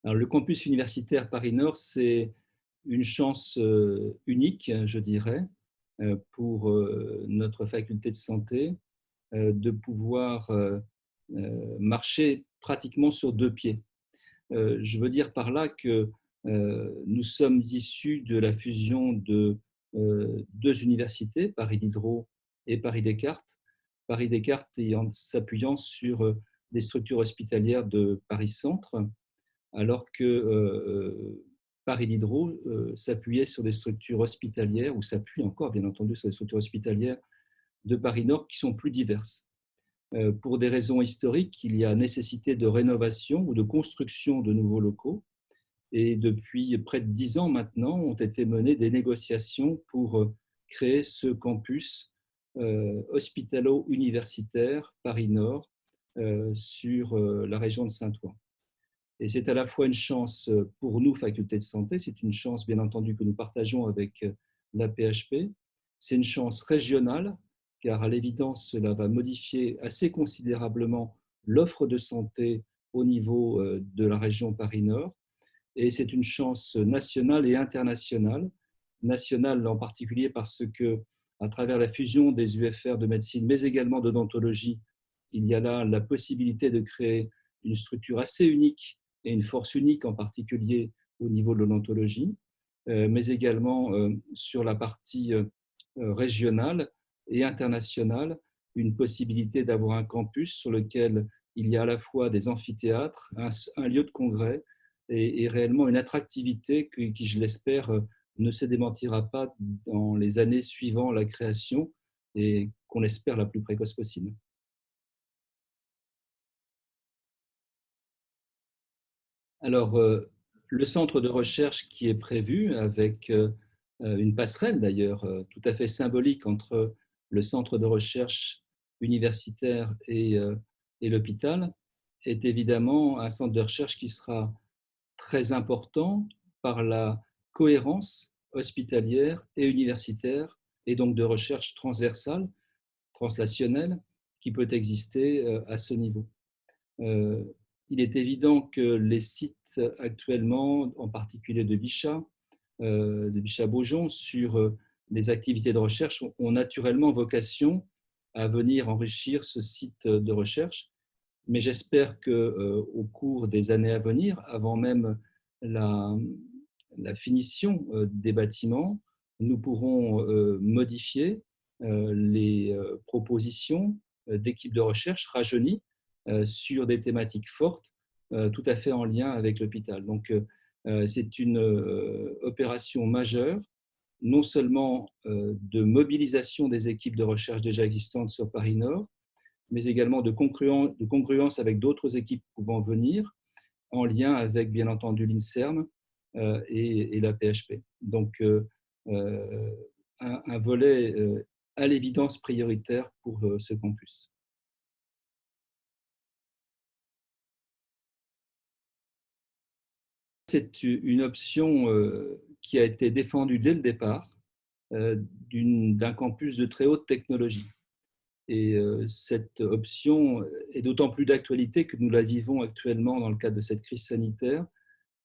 Alors, le campus universitaire Paris-Nord, c'est une chance unique, je dirais, pour notre faculté de santé, de pouvoir marcher pratiquement sur deux pieds. Je veux dire par là que nous sommes issus de la fusion de deux universités, Paris Diderot et Paris Descartes. Paris Descartes s'appuyant sur des structures hospitalières de Paris Centre, alors que Paris Diderot s'appuyait sur des structures hospitalières, ou s'appuie encore bien entendu sur des structures hospitalières de Paris Nord qui sont plus diverses. Pour des raisons historiques, il y a nécessité de rénovation ou de construction de nouveaux locaux. Et depuis près de 10 ans maintenant, ont été menées des négociations pour créer ce campus hospitalo-universitaire Paris-Nord sur la région de Saint-Ouen. Et c'est à la fois une chance pour nous, faculté de santé, c'est une chance bien entendu que nous partageons avec la PHP, c'est une chance régionale, car à l'évidence, cela va modifier assez considérablement l'offre de santé au niveau de la région Paris-Nord, et c'est une chance nationale et internationale. Nationale en particulier parce que, à travers la fusion des UFR de médecine, mais également d'odontologie, il y a là la possibilité de créer une structure assez unique et une force unique, en particulier au niveau de l'odontologie, mais également sur la partie régionale et internationale, une possibilité d'avoir un campus sur lequel il y a à la fois des amphithéâtres, un lieu de congrès et réellement une attractivité qui, je l'espère, ne se démentira pas dans les années suivant la création et qu'on espère la plus précoce possible. Alors, le centre de recherche qui est prévu, avec une passerelle d'ailleurs tout à fait symbolique entre le centre de recherche universitaire et l'hôpital, est évidemment un centre de recherche qui sera très important par la cohérence hospitalière et universitaire, et donc de recherche transversale, translationnelle, qui peut exister à ce niveau. Euh, il est évident que les sites actuellement, en particulier de Bichat-Beaujon, sur les activités de recherche, ont naturellement vocation à venir enrichir ce site de recherche. Mais j'espère qu'au cours des années à venir, avant même la, la finition des bâtiments, nous pourrons modifier les propositions d'équipes de recherche rajeunies sur des thématiques fortes, tout à fait en lien avec l'hôpital. Donc, c'est une opération majeure, non seulement de mobilisation des équipes de recherche déjà existantes sur Paris-Nord, mais également de congruence avec d'autres équipes pouvant venir, en lien avec, bien entendu, l'INSERM et la PHP. Donc, un volet à l'évidence prioritaire pour ce campus. C'est une option qui a été défendue dès le départ d'un campus de très haute technologie. Et cette option est d'autant plus d'actualité que nous la vivons actuellement dans le cadre de cette crise sanitaire,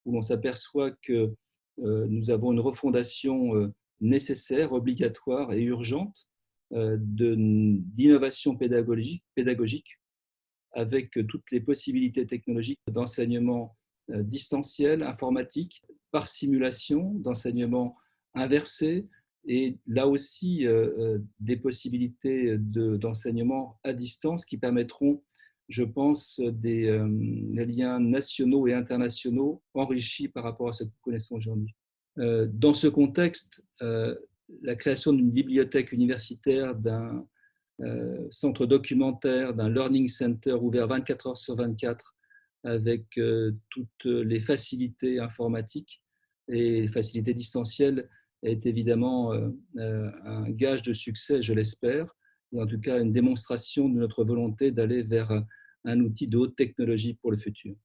où l'on s'aperçoit que nous avons une refondation nécessaire, obligatoire et urgente d'innovation pédagogique, avec toutes les possibilités technologiques d'enseignement distanciel, informatique, par simulation, d'enseignement inversé, et là aussi des possibilités d'enseignement à distance qui permettront, je pense, des liens nationaux et internationaux enrichis par rapport à ce que nous connaissons aujourd'hui. Dans ce contexte, la création d'une bibliothèque universitaire, d'un centre documentaire, d'un learning center ouvert 24 heures sur 24 avec toutes les facilités informatiques et facilités distancielles est évidemment un gage de succès, je l'espère, et en tout cas une démonstration de notre volonté d'aller vers un outil de haute technologie pour le futur.